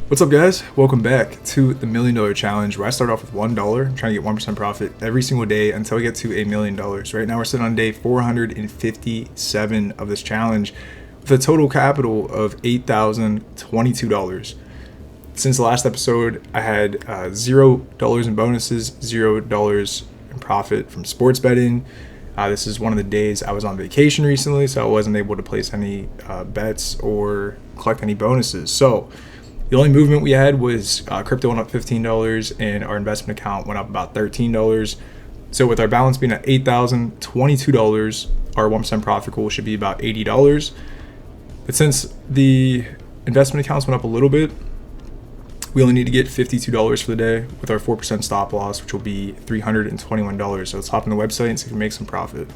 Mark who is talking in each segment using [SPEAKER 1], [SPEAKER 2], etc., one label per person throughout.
[SPEAKER 1] What's up, guys? Welcome back to the $1 Million Challenge, where I start off with $1, trying to get 1% profit every single day until I get to $1 million. Right now we're sitting on day 457 of this challenge with a total capital of $8,022. Since the last episode, I had $0 in bonuses, $0 in profit from sports betting. This is one of the days I was on vacation recently, so I wasn't able to place any bets or collect any bonuses. So the only movement we had was crypto went up $15 and our investment account went up about $13. So with our balance being at $8,022, our 1% profit goal should be about $80. But since the investment accounts went up a little bit, we only need to get $52 for the day with our 4% stop loss, which will be $321. So let's hop on the website and see if we can make some profit.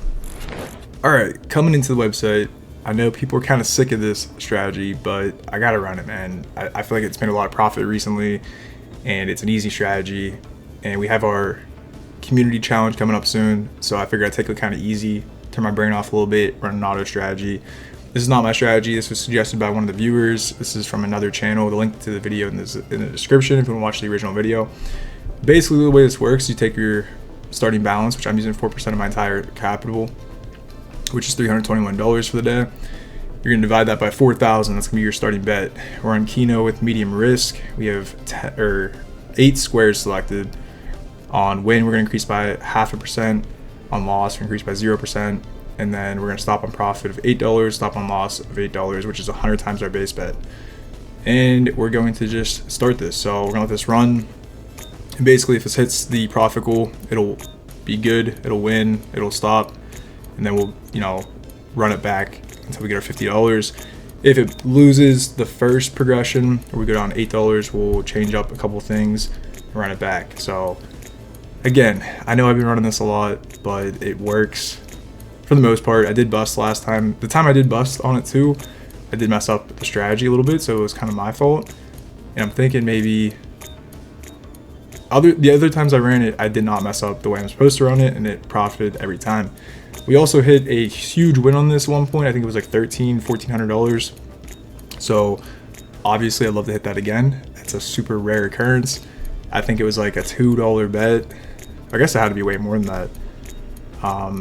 [SPEAKER 1] All right, coming into the website, I know people are kind of sick of this strategy, but I gotta run it, man. I feel like it's made a lot of profit recently, and it's an easy strategy. And we have our community challenge coming up soon, so I figured I'd take it kind of easy, turn my brain off a little bit, run an auto strategy. This is not my strategy. This was suggested by one of the viewers. This is from another channel. The link to the video in the description if you want to watch the original video. Basically, the way this works, you take your starting balance, which I'm using 4% of my entire capital, which is $321 for the day. You're gonna divide that by 4,000. That's gonna be your starting bet. We're on Keno with medium risk. We have 8 squares selected. On win, we're gonna increase by 0.5%. On loss, we're gonna increase by 0%. And then we're gonna stop on profit of $8, stop on loss of $8, which is 100 times our base bet. And we're going to just start this. So we're gonna let this run. And basically, if this hits the profit goal, it'll be good, it'll win, it'll stop. And then we'll, run it back until we get our $50. If it loses the first progression, or we go down $8, we'll change up a couple things and run it back. So again, I know I've been running this a lot, but it works for the most part. I did bust last time. The time I did bust on it too, I did mess up the strategy a little bit, so it was kind of my fault. And I'm thinking maybe the other times I ran it, I did not mess up the way I'm supposed to run it, and it profited every time. We also hit a huge win on this at one point. I think it was like $1,400. So obviously I'd love to hit that again. It's a super rare occurrence. I think it was like a $2 bet. I guess it had to be way more than that. I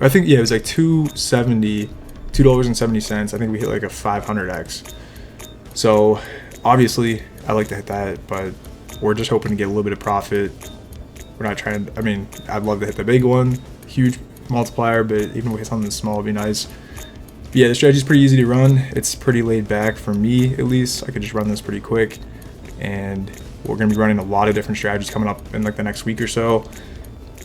[SPEAKER 1] think, yeah, it was like $2.70. I think we hit like a 500x. So obviously I like to hit that, but we're just hoping to get a little bit of profit. We're not trying to, I'd love to hit the big one, huge multiplier, but even if we hit something small, it'd be nice. But yeah, the strategy is pretty easy to run. It's pretty laid back for me, at least. I could just run this pretty quick. And we're going to be running a lot of different strategies coming up in like the next week or so.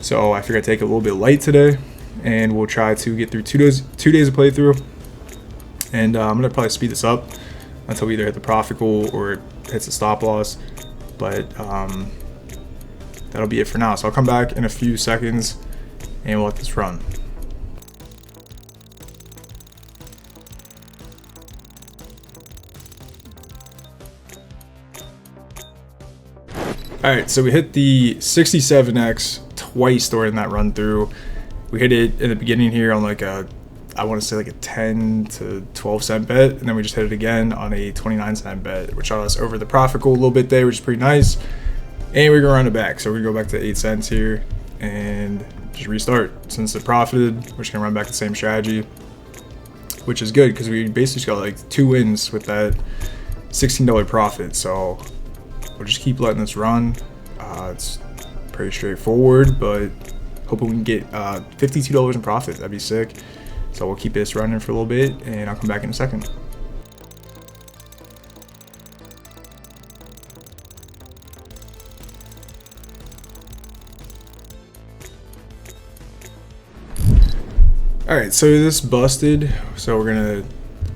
[SPEAKER 1] So I figured I'd take it a little bit light today, and we'll try to get through two days of playthrough. And I'm going to probably speed this up until we either hit the profit goal or it hits the stop loss. But that'll be it for now. So I'll come back in a few seconds and we'll let this run. All right, so we hit the 67x twice during that run through. We hit it in the beginning here on like I want to say like a 10 to 12 cent bet, and then we just hit it again on a 29 cent bet, which shot us over the profit goal a little bit there, which is pretty nice. And we're gonna run it back. So we're gonna go back to 8 cents here and just restart. Since it profited, we're just gonna run back the same strategy, which is good because we basically got like 2 wins with that $16 profit. So we'll just keep letting this run. It's pretty straightforward, but hoping we can get $52 in profit. That'd be sick. So we'll keep this running for a little bit, and I'll come back in a second. All right, so this busted. So we're gonna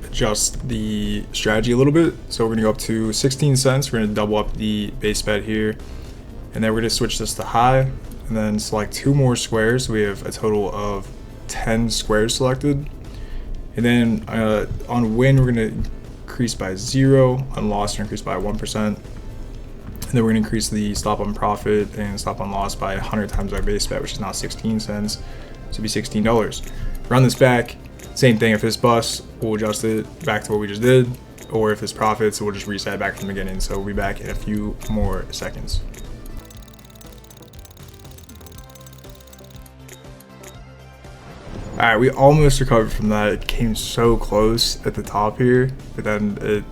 [SPEAKER 1] adjust the strategy a little bit. So we're gonna go up to 16 cents. We're gonna double up the base bet here, and then we're gonna switch this to high, and then select 2 more squares. We have a total of 10 squares selected. And then on win, we're gonna increase by 0. On loss, we're gonna increase by 1%. And then we're gonna increase the stop on profit and stop on loss by 100 times our base bet, which is now 16 cents. So it'd be $16. Run this back, same thing. If this busts, we'll adjust it back to what we just did. or if it's profits, we'll just reset back from the beginning. So we'll be back in a few more seconds. All right, we almost recovered from that. It came so close at the top here, but then it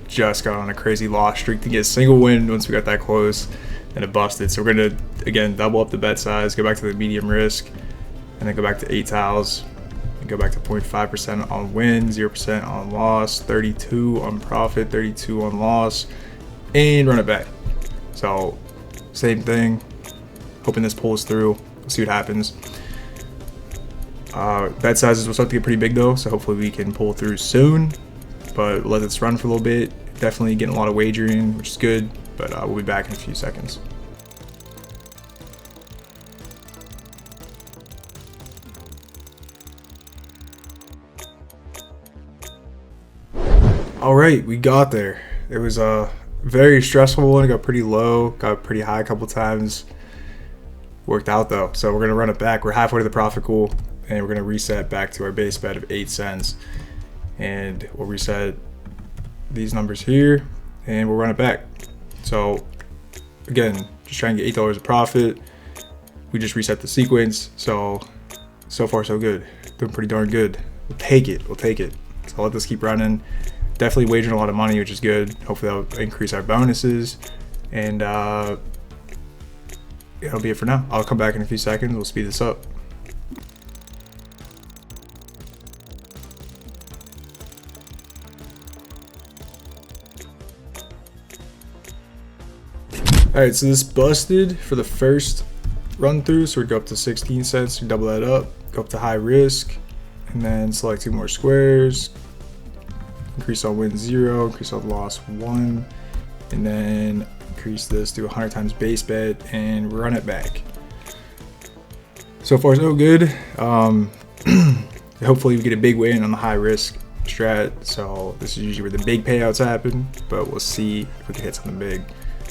[SPEAKER 1] just got on a crazy loss streak to get a single win once we got that close, and it busted. So we're gonna, again, double up the bet size, go back to the medium risk, and then go back to 8 tiles, and go back to 0.5% on win, 0% on loss, 32 on profit, 32 on loss, and run it back. So same thing, hoping this pulls through. We'll see what happens. Bet sizes will start to get pretty big though, so hopefully we can pull through soon, but let this run for a little bit. Definitely getting a lot of wagering, which is good, but we'll be back in a few seconds. All right, we got there. It was a very stressful one. It got pretty low, got pretty high a couple times. Worked out though, so we're gonna run it back. We're halfway to the profit goal, and we're gonna reset back to our base bet of 8 cents, and we'll reset these numbers here, and we'll run it back. So again, just trying to get $8 of profit. We just reset the sequence, so far so good. Doing pretty darn good. We'll take it. So I'll let this keep running. Definitely wagering a lot of money, which is good. Hopefully that'll increase our bonuses, and that'll be it for now. I'll come back in a few seconds. We'll speed this up. All right, so this busted for the first run through, so we'd go up to 16 cents, we double that up, go up to high risk, and then select 2 more squares, increase on win 0, increase on loss 1, and then increase this to 100 times base bet and run it back. So far so good. Hopefully we get a big win on the high risk strat, so this is usually where the big payouts happen, but we'll see if we can hit something big.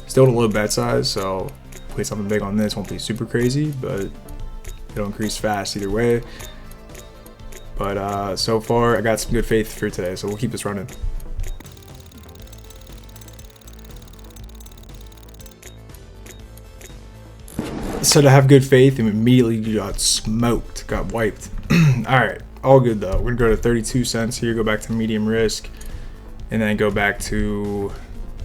[SPEAKER 1] Still in a low bet size, so play something big on this. Won't be super crazy, but it'll increase fast either way. But so far, I got some good faith for today, so we'll keep this running. So to have good faith, and immediately got smoked, got wiped. All right, all good though. We're gonna go to 32 cents here, go back to medium risk, and then go back to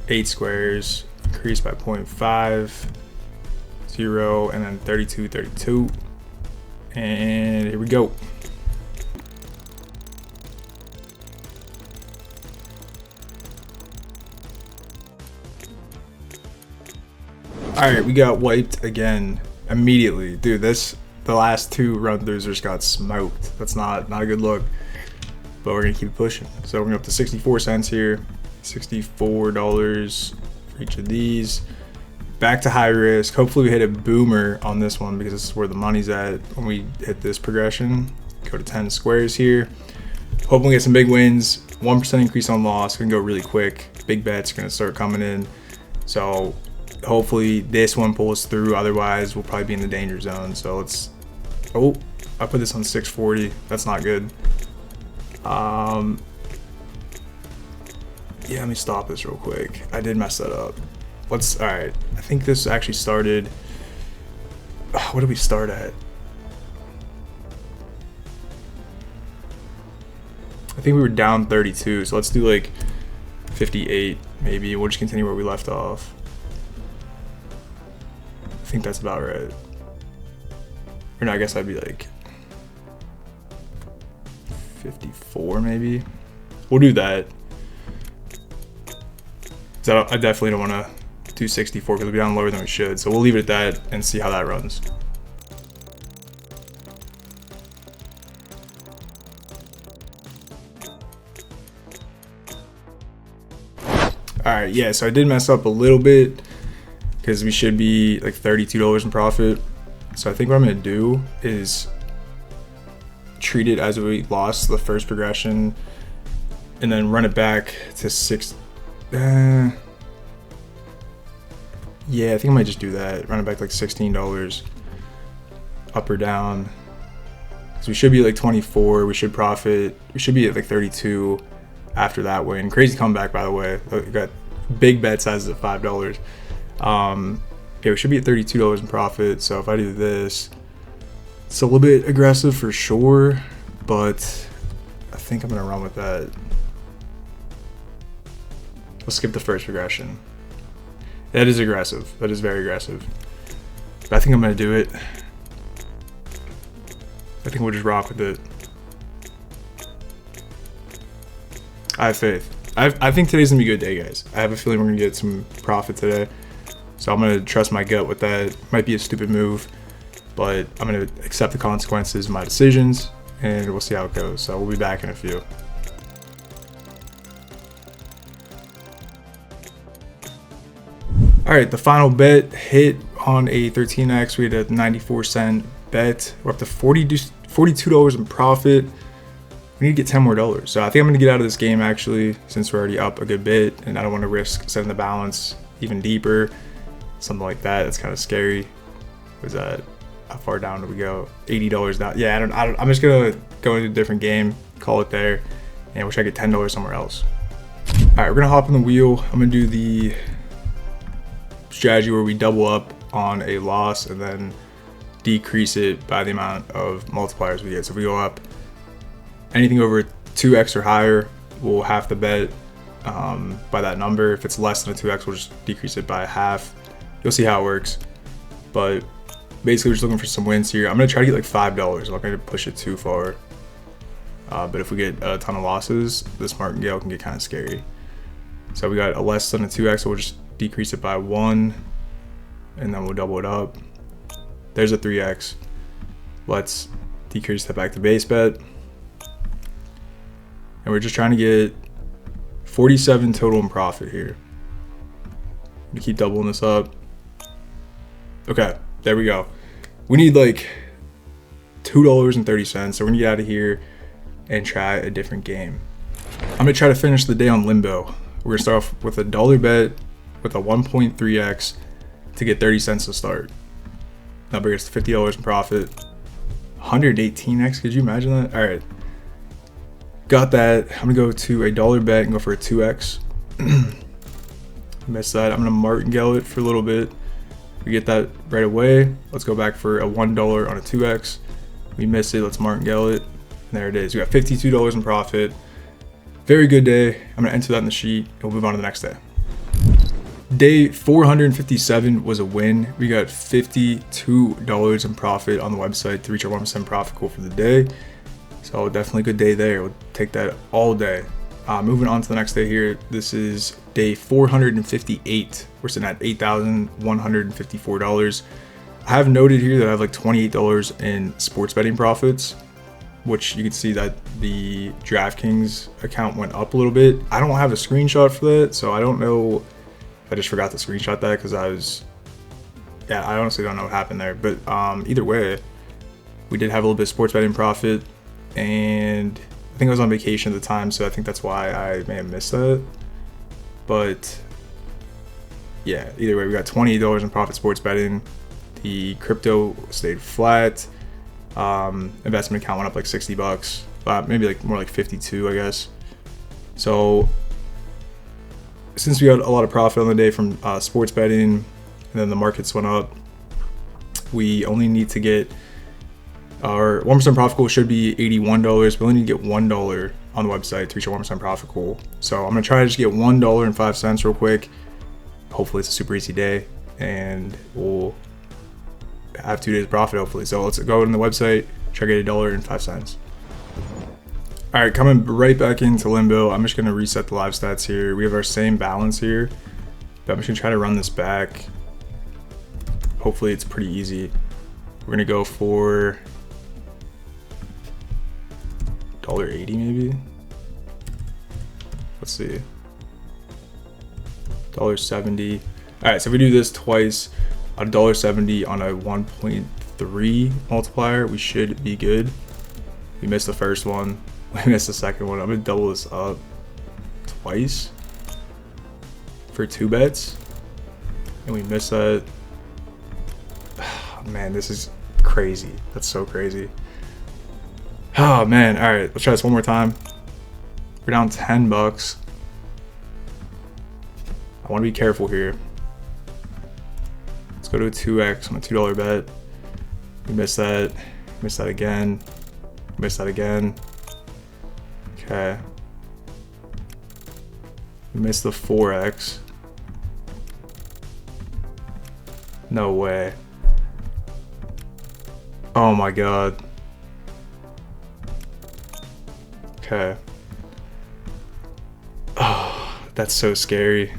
[SPEAKER 1] 8 squares. Increase by 0.5, 0, and then 32, 32. And here we go. All right, we got wiped again immediately. Dude, the last 2 run-throughs just got smoked. That's not a good look, but we're gonna keep pushing. So we're gonna up to 64 cents here, $64 for each of these. Back to high risk. Hopefully we hit a boomer on this one, because this is where the money's at when we hit this progression. Go to 10 squares here. Hoping we get some big wins. 1% increase on loss. We can go really quick. Big bets are gonna start coming in. So hopefully this one pulls through. Otherwise we'll probably be in the danger zone. So let's, oh, I put this on 640. That's not good. Yeah, let me stop this real quick. I did mess that up. All right, I think this actually started, what did we start at? I think we were down 32, so let's do like 58 maybe. We'll just continue where we left off. I think that's about right. Or no, I guess I'd be like 54 maybe. We'll do that. So I definitely don't want to do 64 because we'll be down lower than we should. So we'll leave it at that and see how that runs. All right, yeah, so I did mess up a little bit because we should be like $32 in profit. So I think what I'm gonna do is treat it as we lost the first progression and then run it back to 6. Yeah, I think I might just do that. Run it back to like $16 up or down. So we should be like 24. We should profit. We should be at like 32. after that win. Crazy comeback, by the way. We got big bet sizes at $5. Yeah, we should be at $32 in profit. So if I do this, it's a little bit aggressive for sure, but I think I'm gonna run with that. Let's skip the first regression. That is aggressive. That is very aggressive. But I think I'm gonna do it. I think we'll just rock with it. I have faith. I think today's gonna be a good day, guys. I have a feeling we're gonna get some profit today. So I'm gonna trust my gut with that. Might be a stupid move, but I'm gonna accept the consequences of my decisions, and we'll see how it goes. So we'll be back in a few. All right, the final bet hit on a 13x. We had a 94-cent bet. We're up to $42 in profit. We need to get 10 more dollars. So I think I'm gonna get out of this game actually, since we're already up a good bit, and I don't want to risk setting the balance even deeper. Something like that. That's kind of scary. Was that? How far down do we go? $80 down. Yeah, I'm just gonna go into a different game, call it there, and wish I get $10 somewhere else. All right, we're gonna hop in the wheel. I'm gonna do the strategy where we double up on a loss and then decrease it by the amount of multipliers we get. So if we go up anything over 2x or higher, we'll half the bet by that number. If it's less than a 2x, we'll just decrease it by half. You'll see how it works. But basically, we're just looking for some wins here. I'm gonna try to get like $5. I'm not gonna push it too far. But if we get a ton of losses, this martingale can get kind of scary. So we got a less than a 2x, so we'll just decrease it by 1, and then we'll double it up. There's a 3x. Let's decrease that back to base bet. And we're just trying to get 47 total in profit here. We keep doubling this up. Okay, there we go. We need like $2.30, so we're gonna get out of here and try a different game. I'm gonna try to finish the day on limbo. We're gonna start off with a $1 bet with a 1.3x to get 30 cents to start. That brings us to $50 in profit. 118x, could you imagine that? All right, got that. I'm gonna go to a $1 bet and go for a 2x. Missed that. I'm gonna martingale it for a little bit. We get that right away. Let's go back for a $1 on a 2x. We missed it. Let's martingale it. And there it is. We got $52 in profit. Very good day. I'm gonna enter that in the sheet and we'll move on to the next day. Day 457 was a win. We got $52 in profit on the website to reach our 1% profit goal for the day. So definitely a good day there. We'll take that all day. Moving on to the next day here. This is day 458. We're sitting at $8,154. I have noted here that I have like $28 in sports betting profits, which you can see that the DraftKings account went up a little bit. I don't have a screenshot for that, so I don't know if I just forgot to screenshot that because I honestly don't know what happened there. But either way, we did have a little bit of sports betting profit, and I think I was on vacation at the time, so I think that's why I may have missed that. But yeah, either way, we got $28 in profit sports betting. The crypto stayed flat. Investment account went up like $60, maybe like more like 52, I guess. So since we got a lot of profit on the day from sports betting, and then the markets went up, we only need to get our 1% profit goal should be $81. We only need to get $1 on the website to reach our 1% profit goal. So I'm gonna try to just get $1.05 real quick. Hopefully it's a super easy day and we'll have 2 days profit hopefully. So let's go on the website, try to get $1.05. All right, coming right back into limbo. I'm just gonna reset the live stats here. We have our same balance here, but I'm just gonna try to run this back. Hopefully it's pretty easy. We're gonna go for $1.80 maybe. Let's see, $1.70. All right, so if we do this twice, $1.70 on a 1.3 multiplier, we should be good. We missed the first one, we missed the second one. I'm gonna double this up twice for 2 bets, and we missed that. Man, this is crazy. That's so crazy. Oh man. All right, let's try this one more time. We're down 10 bucks. I want to be careful here. Let's go to a 2x on a $2 bet. We missed that. Missed that again. Missed that again. Okay. We missed the 4x. No way. Oh my god. Okay. Oh, that's so scary.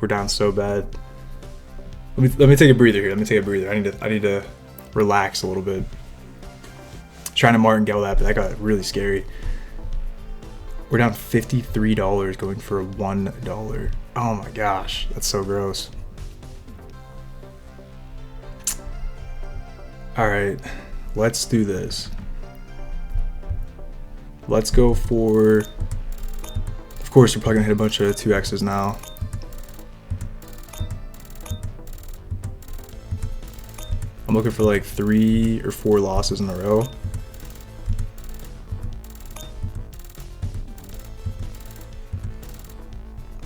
[SPEAKER 1] We're down so bad. Let me take a breather here. Let me take a breather. I need to relax a little bit. Trying to martingale that, but that got really scary. We're down $53 going for a $1. Oh my gosh, that's so gross. All right, let's do this. Let's go for, of course, we're probably gonna hit a bunch of 2x's now. I'm looking for like 3 or 4 losses in a row.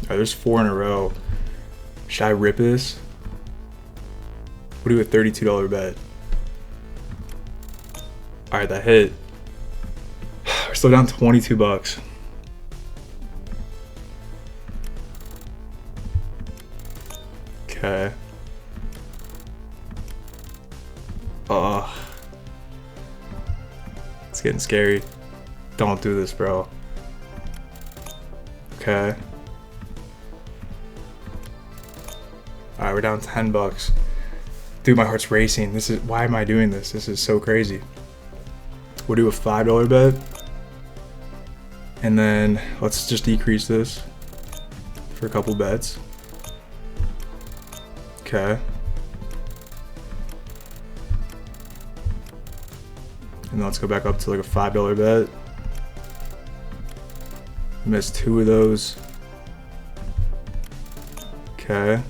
[SPEAKER 1] Alright, there's 4 in a row. Should I rip this? We'll do a $32 bet. Alright, that hit. We're still down 22 bucks. Okay. It's getting scary. Don't do this, bro. Okay. Alright, we're down 10 bucks. Dude, my heart's racing. Why am I doing this? This is so crazy. We'll do a $5 bet. And then let's just decrease this for a couple bets. Okay. And then let's go back up to like a $5 bet. Missed 2 of those. Okay.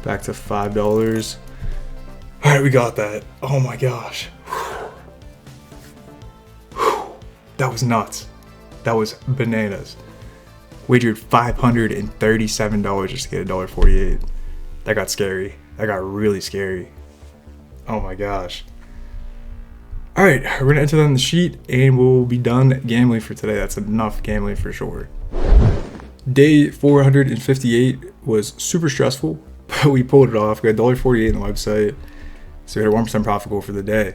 [SPEAKER 1] Back to $5. All right, we got that. Oh my gosh. That was nuts. That was bananas. Wagered $537 just to get $1.48. That got scary. That got really scary. Oh my gosh. All right, we're gonna enter that in the sheet and we'll be done gambling for today. That's enough gambling for sure. Day 458 was super stressful, but we pulled it off. We got $1.48 on the website. So we had a 1% profit goal for the day.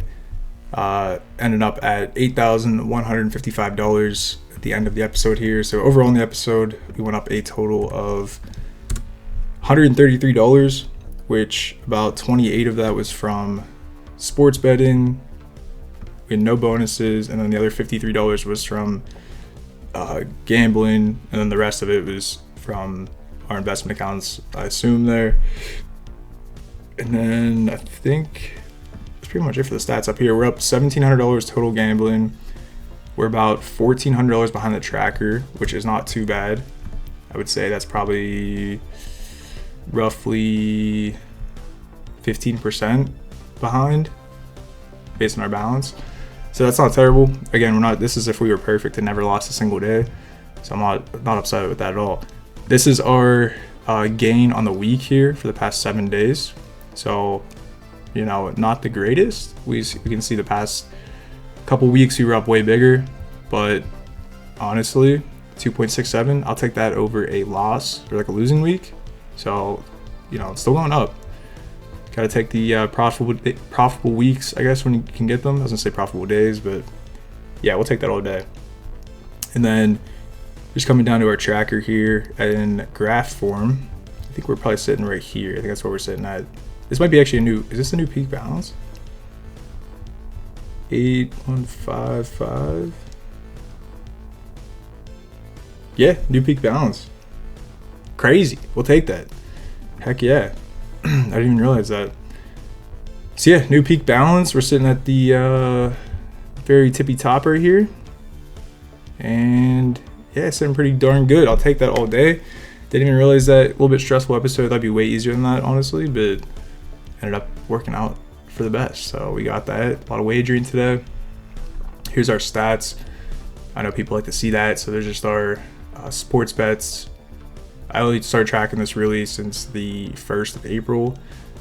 [SPEAKER 1] Ended up at $8,155 at the end of the episode here. So overall in the episode, we went up a total of $133, which about 28 of that was from sports betting. We had no bonuses, and then the other $53 was from gambling, and then the rest of it was from our investment accounts, I assume there. And then I think that's pretty much it for the stats up here. We're up $1,700 total gambling. We're about $1,400 behind the tracker, which is not too bad. I would say that's probably roughly 15% behind based on our balance. So that's not terrible. Again, this is if we were perfect and never lost a single day. So I'm not upset with that at all. This is our gain on the week here for the past 7 days. So, you know, not the greatest. We can see the past couple weeks we were up way bigger, but honestly, 2.67, I'll take that over a loss or like a losing week. So, you know, it's still going up. Got to take the profitable weeks, I guess, when you can get them. I was gonna say profitable days, but yeah, we'll take that all day. And then just coming down to our tracker here in graph form, I think we're probably sitting right here. I think that's where we're sitting at. This might be actually is this a new peak balance? 8155. Yeah, new peak balance. Crazy. We'll take that. Heck yeah. I didn't even realize that. So yeah, new peak balance. We're sitting at the very tippy top right here. And yeah, it's sitting pretty darn good. I'll take that all day. Didn't even realize that a little bit stressful episode, that'd be way easier than that, honestly, but ended up working out for the best. So we got that. A lot of wagering today. Here's our stats. I know people like to see that. So there's just our sports bets. I only started tracking this really since the 1st of April,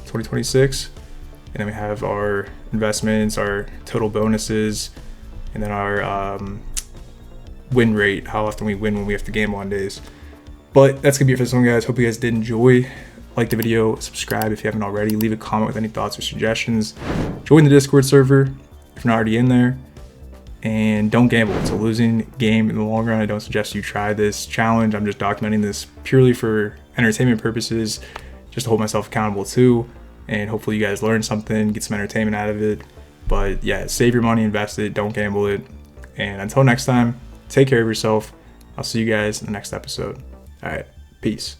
[SPEAKER 1] 2026. And then we have our investments, our total bonuses, and then our win rate, how often we win when we have to gamble on days. But that's gonna be it for this one, guys. Hope you guys did enjoy. Like the video, subscribe if you haven't already, leave a comment with any thoughts or suggestions. Join the Discord server if you're not already in there. And don't gamble. It's a losing game in the long run. I don't suggest you try this challenge. I'm just documenting this purely for entertainment purposes, just to hold myself accountable too. And hopefully you guys learn something, get some entertainment out of it. But yeah, save your money, invest it, don't gamble it. And until next time, take care of yourself. I'll see you guys in the next episode. All right, peace.